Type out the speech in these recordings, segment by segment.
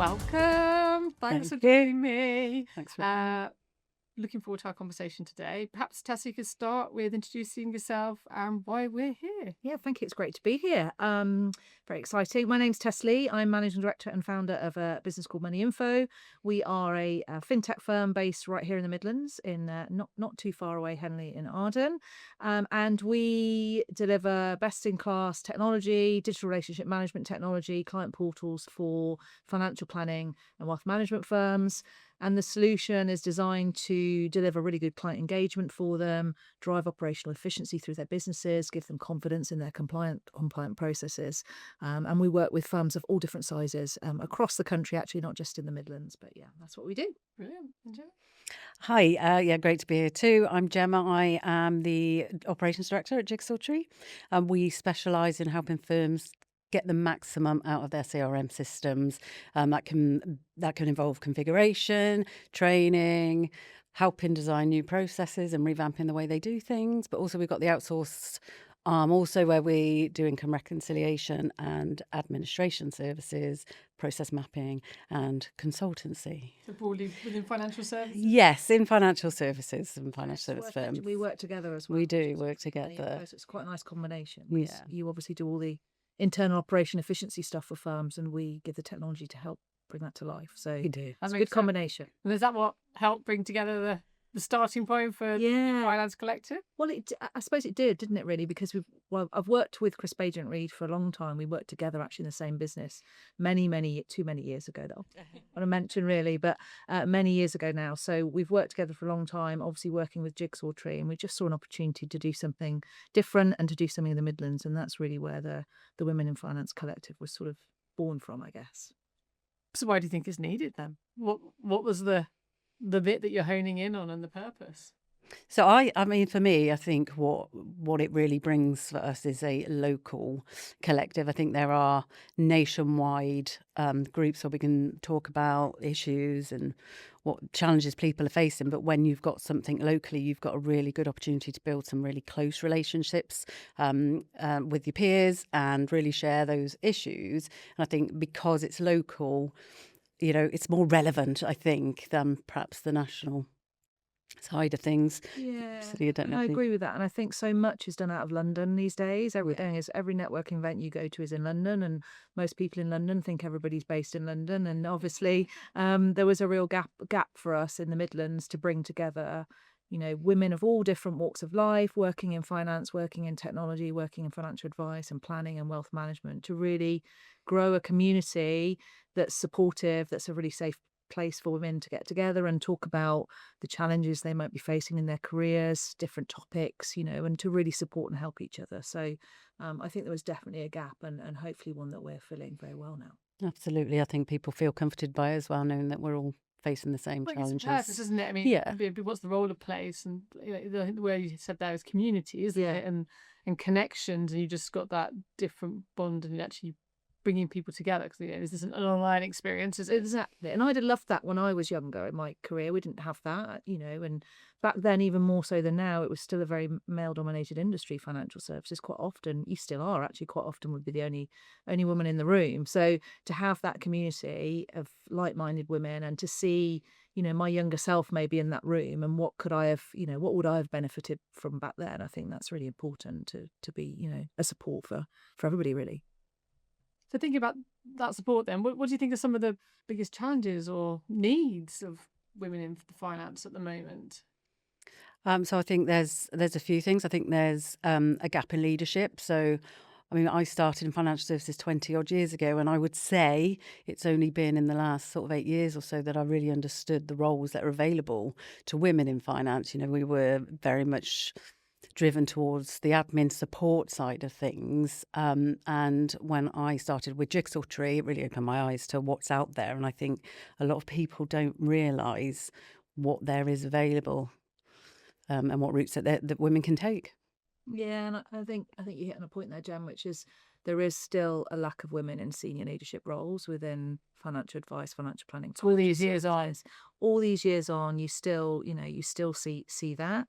Welcome. Thanks for Thank you. joining me. Thanks for Looking forward to our conversation today. Perhaps, Tessa, you could start with introducing yourself and why we're here. Yeah, thank you. It's great to be here. Very exciting. My name's Tessa Lee. I'm managing director and founder of a business called Moneyinfo. We are a fintech firm based right here in the Midlands, in not too far away, Henley in Arden, and we deliver best-in-class technology, digital relationship management technology, client portals for financial planning and wealth management firms. And the solution is designed to deliver really good client engagement for them, drive operational efficiency through their businesses, give them confidence in their compliant processes. And we work with firms of all different sizes across the country, actually, not just in the Midlands. But yeah, that's what we do. Brilliant. Enjoy. Hi, yeah, great to be here too. I'm Gemma. I am the operations director at Jigsaw Tree, and we specialise in helping firms get the maximum out of their CRM systems. That can involve configuration, training, helping design new processes and revamping the way they do things. But also we've got the outsourced arm also where we do income reconciliation and administration services, process mapping and consultancy. So broadly within financial services? Yes, in financial services and financial service Worth firms. mentioning, we work together as well. We which do is work really together. nice. It's quite a nice combination. Yeah. You obviously do all the internal operation efficiency stuff for firms, and we give the technology to help bring that to life. So We do. it's a makes good sense. combination. And is that what helped bring together the starting point for Yeah. Finance Collective? Well, I suppose it did, didn't it, really? Because I've worked with Chris Bagent Reed for a long time. We worked together actually in the same business too many years ago, though. I want to mention really, but many years ago now. So we've worked together for a long time, obviously working with Jigsaw Tree, and we just saw an opportunity to do something different and to do something in the Midlands. And that's really where the Women in Finance Collective was sort of born from, I guess. So why do you think it's needed then? What was the bit that you're honing in on and the purpose? So I mean, for me, I think what it really brings for us is a local collective. I think there are nationwide groups where we can talk about issues and what challenges people are facing. But when you've got something locally, you've got a really good opportunity to build some really close relationships with your peers and really share those issues. And I think because it's local, it's more relevant, I think, than perhaps the national side of things. Yeah, So you don't know I if you- agree with that. And I think so much is done out of London these days. Every networking event you go to is in London, and most people in London think everybody's based in London. And obviously, there was a real gap for us in the Midlands to bring together, women of all different walks of life, working in finance, working in technology, working in financial advice and planning and wealth management, to really grow a community that's supportive, that's a really safe place for women to get together and talk about the challenges they might be facing in their careers, different topics, and to really support and help each other. So I think there was definitely a gap, and hopefully one that we're filling very well now. Absolutely. I think people feel comforted by it as well, knowing that we're all facing the same Well, it's a challenges. purpose, isn't it? I mean, Yeah. what's the role of place? And the way you said there is community, isn't Yeah. it? And connections, and you just got that different bond and actually bringing people together, because this isn't an online experience, is it? Exactly. And I'd have loved that when I was younger in my career. We didn't have that, and back then, even more so than now, it was still a very male-dominated industry, financial services. Quite often, you still are actually quite often would be the only woman in the room. So to have that community of like-minded women and to see, my younger self maybe in that room, and what would I have benefited from back then? I think that's really important to be, a support for everybody, really. So thinking about that support then, what do you think are some of the biggest challenges or needs of women in finance at the moment? So I think there's a few things. I think there's a gap in leadership. So, I mean, I started in financial services 20 odd years ago, and I would say it's only been in the last sort of 8 years or so that I really understood the roles that are available to women in finance. We were very much driven towards the admin support side of things. And when I started with Jigsaw Tree, it really opened my eyes to what's out there. And I think a lot of people don't realise what there is available and what routes that women can take. Yeah, and I think you hit on a point there, Jen, which is there is still a lack of women in senior leadership roles within financial advice, financial planning. All these years on. All these years on, you still see that.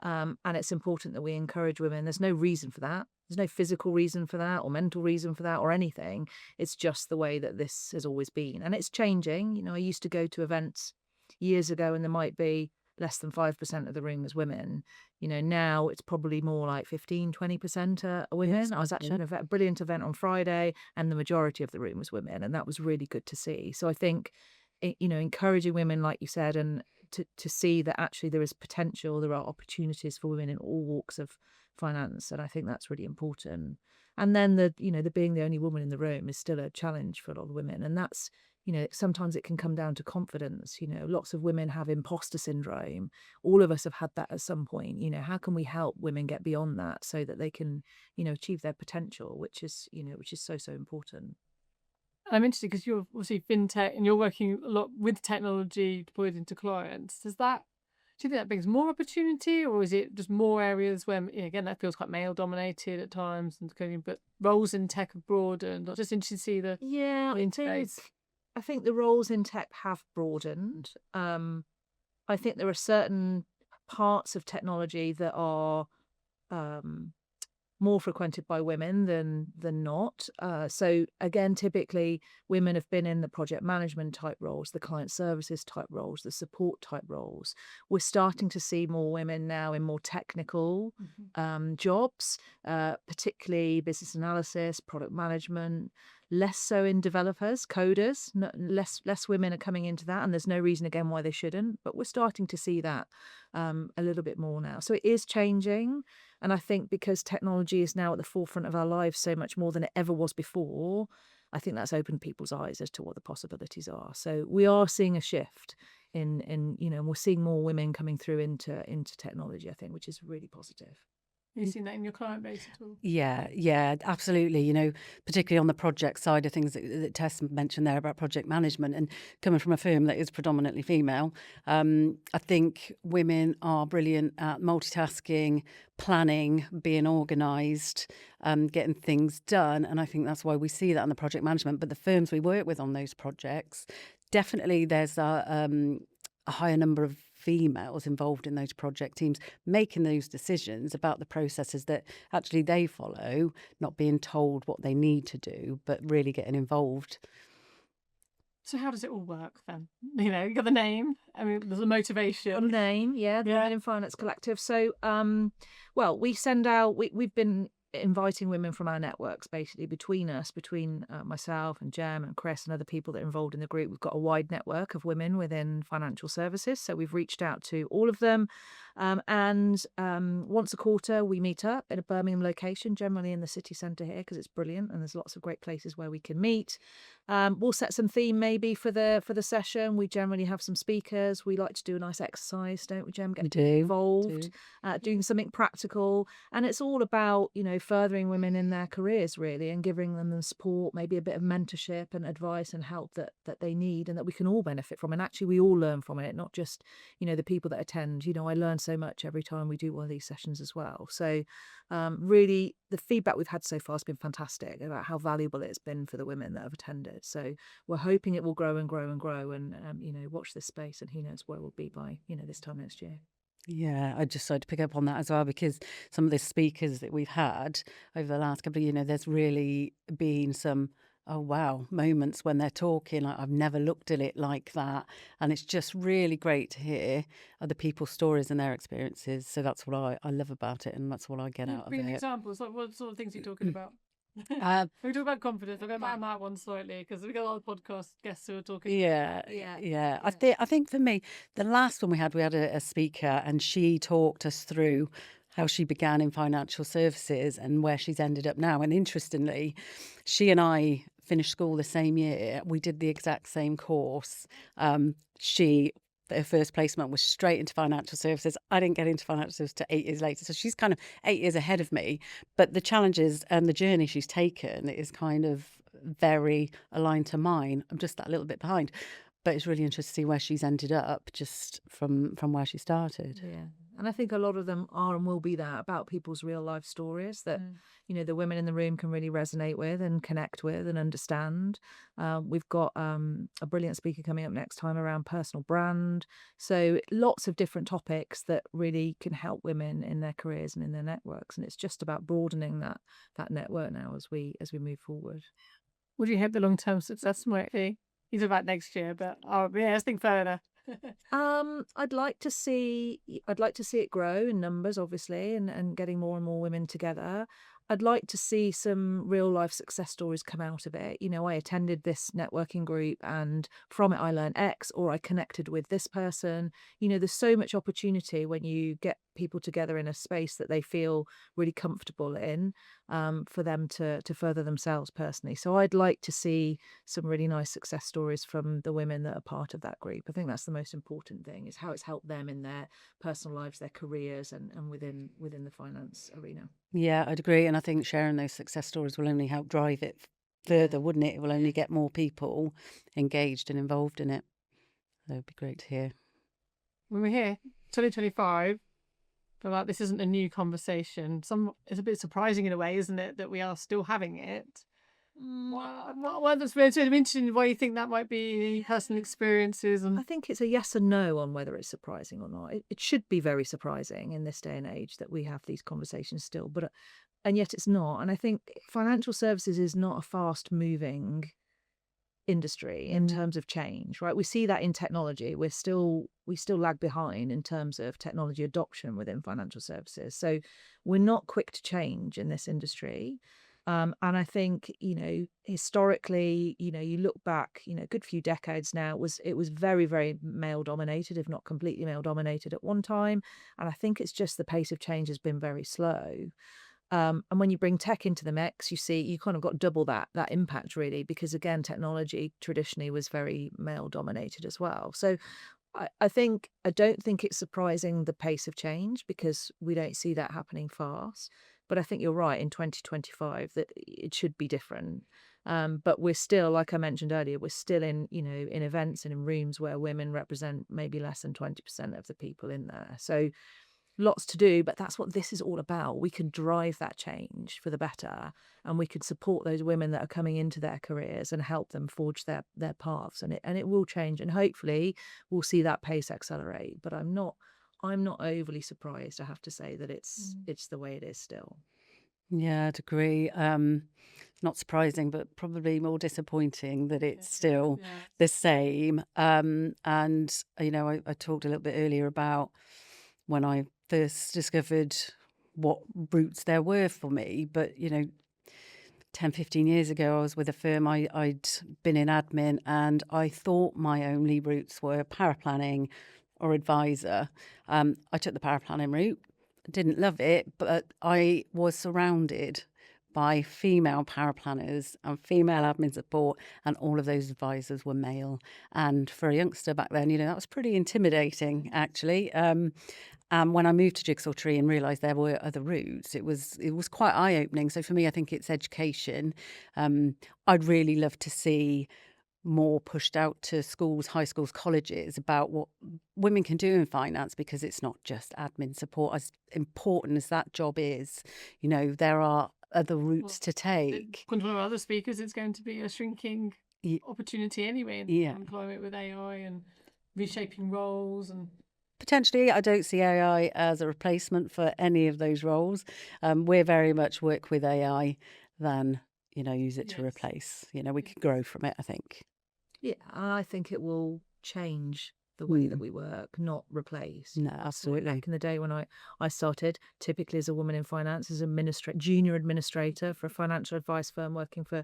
And it's important that we encourage women. There's no reason for that. There's no physical reason for that or mental reason for that or anything. It's just the way that this has always been. And it's changing. You know, I used to go to events years ago and there might be less than 5% of the room as women. You know, now it's probably more like 15-20% are women. I was actually at a brilliant event on Friday and the majority of the room was women, and that was really good to see. So I think, you know, encouraging women, like you said, and to see that actually there is potential, there are opportunities for women in all walks of finance, and I think that's really important. And then the being the only woman in the room is still a challenge for a lot of women, and that's, you know, sometimes it can come down to confidence. You know, lots of women have imposter syndrome. All of us have had that at some point. You know, how can we help women get beyond that so that they can, you know, achieve their potential, which is so important. I'm interested because you're obviously fintech and you're working a lot with technology deployed into clients. Do you think that brings more opportunity, or is it just more areas where, you know, again, that feels quite male dominated at times, but roles in tech have broadened? I'm just interested to see the I think the roles in tech have broadened. I think there are certain parts of technology that are more frequented by women than not. So again, typically women have been in the project management type roles, the client services type roles, the support type roles. We're starting to see more women now in more technical jobs, particularly business analysis, product management. Less so in developers, coders. Less women are coming into that, and there's no reason again why they shouldn't. But we're starting to see that a little bit more now. So it is changing, and I think because technology is now at the forefront of our lives so much more than it ever was before, I think that's opened people's eyes as to what the possibilities are. So we are seeing a shift in you know, and we're seeing more women coming through into technology, I think, which is really positive. Have you seen that in your client base at all? Yeah, absolutely. You know, particularly on the project side of things that Tess mentioned there about project management, and coming from a firm that is predominantly female, I think women are brilliant at multitasking, planning, being organised, getting things done. And I think that's why we see that in the project management. But the firms we work with on those projects, definitely there's a higher number of females involved in those project teams, making those decisions about the processes that actually they follow, not being told what they need to do, but really getting involved. So how does it all work then? You know, you got the name. I mean, there's a motivation. Got a name, the Women in Finance Collective. So, well, we send out. We've been inviting women from our networks, basically between myself and Gem and Chris and other people that are involved in the group. We've got a wide network of women within financial services, so we've reached out to all of them, and once a quarter we meet up in a Birmingham location, generally in the city centre here, because it's brilliant and there's lots of great places where we can meet. We'll set some theme maybe for the session. We generally have some speakers. We like to do a nice exercise, don't we, Gem? Get involved, doing something practical, and it's all about, you know, furthering women in their careers really, and giving them the support, maybe a bit of mentorship and advice and help that they need, and that we can all benefit from. And actually we all learn from it, not just, you know, the people that attend. You know, I learn so much every time we do one of these sessions as well. So really the feedback we've had so far has been fantastic about how valuable it's been for the women that have attended. So we're hoping it will grow and grow and grow, and you know, watch this space, and who knows where we'll be by, you know, this time next year. Yeah, I just started to pick up on that as well, because some of the speakers that we've had over the last couple of, you know, there's really been some, oh wow, moments when they're talking, like I've never looked at it like that. And it's just really great to hear other people's stories and their experiences. So that's what I love about it, and that's what I get out of Bring it. examples, like what sort of things are you talking about? We talk about confidence. I'll go back on that one slightly, because we got a lot of podcast guests who are talking. Yeah. I think for me, the last one we had a speaker, and she talked us through how she began in financial services and where she's ended up now. And interestingly, she and I finished school the same year. We did the exact same course. Her first placement was straight into financial services. I didn't get into financial services till 8 years later. So she's kind of 8 years ahead of me. But the challenges and the journey she's taken is kind of very aligned to mine. I'm just that little bit behind. But it's really interesting to see where she's ended up just from where she started. Yeah. And I think a lot of them are and will be that about people's real life stories that, the women in the room can really resonate with and connect with and understand. We've got a brilliant speaker coming up next time around personal brand. So lots of different topics that really can help women in their careers and in their networks. And it's just about broadening that network now as we move forward. Would you hope the long-term success might be? He's about next year, but let's think further. I'd like to see it grow in numbers, obviously, and getting more and more women together. I'd like to see some real life success stories come out of it. I attended this networking group and from it I learned X, or I connected with this person. There's so much opportunity when you get people together in a space that they feel really comfortable in, for them to further themselves personally. So I'd like to see some really nice success stories from the women that are part of that group. I think that's the most important thing, is how it's helped them in their personal lives, their careers, and within the finance arena. Yeah, I'd agree. And I think sharing those success stories will only help drive it further, wouldn't it? It will only get more people engaged and involved in it. So it'd be great to hear. When we're here, 2025, I feel like this isn't a new conversation. It's a bit surprising in a way, isn't it, that we are still having it? That's really interesting. Why you think that might be, personal experiences, I think it's a yes and no on whether it's surprising or not. It should be very surprising in this day and age that we have these conversations still, and yet it's not. And I think financial services is not a fast moving industry in terms of change, right? We see that in technology. We still lag behind in terms of technology adoption within financial services. So we're not quick to change in this industry. And I think, historically, you look back, a good few decades now, it was very, very male dominated, if not completely male dominated at one time. And I think it's just the pace of change has been very slow. And when you bring tech into the mix, you kind of got double that impact, really, because again, technology traditionally was very male dominated as well. So I don't think it's surprising the pace of change, because we don't see that happening fast. But I think you're right, in 2025 that it should be different. But we're still, like I mentioned earlier, we're still in events and in rooms where women represent maybe less than 20% of the people in there. So lots to do, but that's what this is all about. We can drive that change for the better, and we can support those women that are coming into their careers and help them forge their paths, and it will change, and hopefully we'll see that pace accelerate. But I'm not overly surprised, I have to say, that it's the way it is still. Yeah, I'd agree. Not surprising, but probably more disappointing that it's still the same. And, I talked a little bit earlier about when I first discovered what routes there were for me. But, 10, 15 years ago, I was with a firm. I'd been in admin, and I thought my only routes were paraplanning or advisor. I took the paraplanning route. Didn't love it, but I was surrounded by female paraplanners and female admin support, and all of those advisors were male. And for a youngster back then, that was pretty intimidating, actually. And when I moved to Jigsaw Tree and realised there were other routes, it was quite eye-opening. So for me, I think it's education. I'd really love to see more pushed out to schools, high schools, colleges about what women can do in finance, because it's not just admin support. As important as that job is, there are other routes to take. According to other speakers, it's going to be a shrinking opportunity anyway in employment with AI and reshaping roles and. Potentially, I don't see AI as a replacement for any of those roles. We're very much work with AI than, use it to replace. We could grow from it, I think. Yeah, I think it will change the way that we work, not replace. No, absolutely. Back in the day when I started, typically as a woman in finance, as junior administrator for a financial advice firm, working for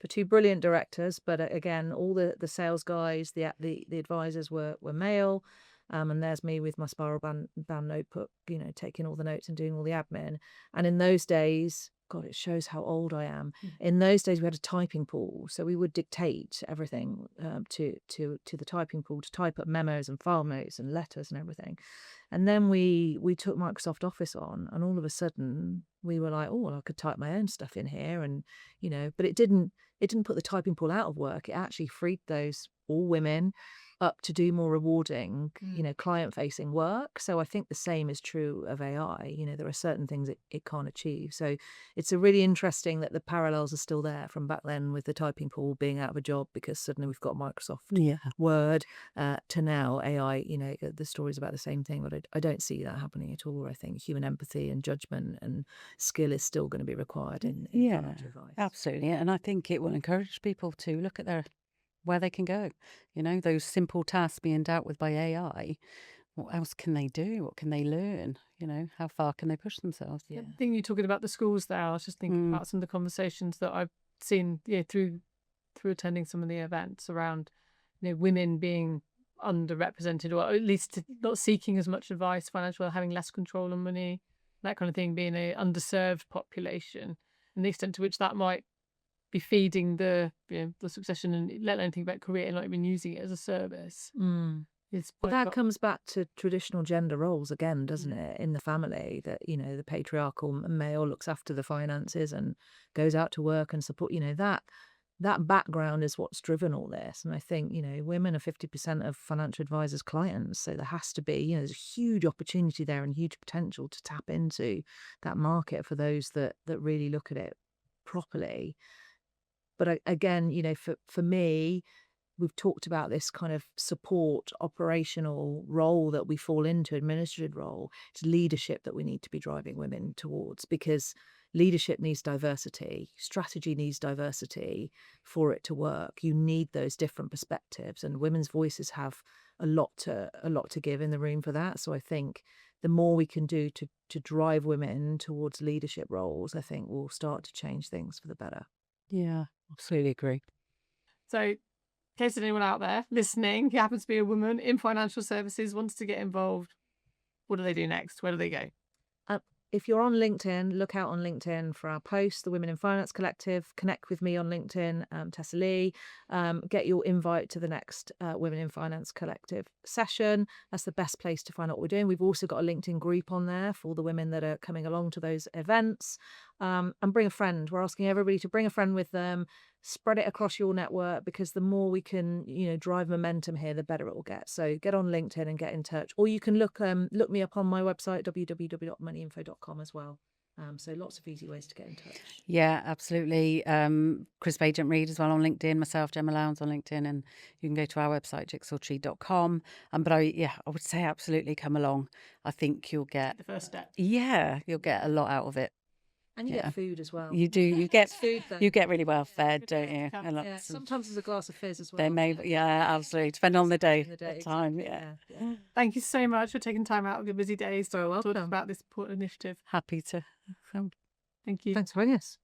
two brilliant directors. But again, all the sales guys, the advisors were male. And there's me with my spiral bound notebook, taking all the notes and doing all the admin. And in those days, God, it shows how old I am. In those days, we had a typing pool, so we would dictate everything to the typing pool to type up memos and file notes and letters and everything. And then we took Microsoft Office on, and all of a sudden we were like, oh, well, I could type my own stuff in here, and but it didn't put the typing pool out of work. It actually freed those all women up to do more rewarding, client-facing work. So I think the same is true of AI. There are certain things it can't achieve. So it's a really interesting that the parallels are still there from back then with the typing pool being out of a job because suddenly we've got Microsoft Word to now AI. The story's about the same thing, but I don't see that happening at all. I think human empathy and judgment and skill is still going to be required in financial advice. Absolutely. And I think it will encourage people to look at where they can go. Those simple tasks being dealt with by AI, what else can they do? What can they learn? How far can they push themselves? The thing you're talking about the schools there, I was just thinking about some of the conversations that I've seen through attending some of the events around women being underrepresented, or at least not seeking as much advice, financial, having less control on money, that kind of thing, being a underserved population, and the extent to which that might be feeding the succession, and let alone think about career and not even using it as a service. But that comes back to traditional gender roles again, doesn't it? In the family, that the patriarchal male looks after the finances and goes out to work and support. That background is what's driven all this. And I think women are 50% of financial advisors' clients, so there has to be there's a huge opportunity there and huge potential to tap into that market for those that really look at it properly. But again, for me, we've talked about this kind of support operational role that we fall into, administrative role. It's leadership that we need to be driving women towards, because leadership needs diversity, strategy needs diversity for it to work. You need those different perspectives, and women's voices have a lot to give in the room for that. So I think the more we can do to drive women towards leadership roles, I think we'll start to change things for the better. Yeah, absolutely agree. So, in case anyone out there listening who happens to be a woman in financial services wants to get involved, what do they do next? Where do they go? If you're on LinkedIn, look out on LinkedIn for our posts, the Women in Finance Collective. Connect with me on LinkedIn, Tessa Lee. Get your invite to the next Women in Finance Collective session. That's the best place to find out what we're doing. We've also got a LinkedIn group on there for the women that are coming along to those events. And bring a friend. We're asking everybody to bring a friend with them. Spread it across your network, because the more we can, drive momentum here, the better it will get. So get on LinkedIn and get in touch, or you can look me up on my website www.moneyinfo.com as well. So lots of easy ways to get in touch. Yeah, absolutely. Chris Agent Reid as well on LinkedIn, myself, Gemma Lounge on LinkedIn, and you can go to our website, jigsawtree.com. But I would say absolutely come along. I think you'll get the first step. Yeah, you'll get a lot out of it. And you get food as well. You do. You get food. You get really well fed, don't you? Sometimes there's a glass of fizz as well. They may, absolutely. Depending on the day, the time. Exactly. Yeah. Thank you so much for taking time out of your busy days to talk about this important initiative. Happy to. Thank you. Thanks for having us.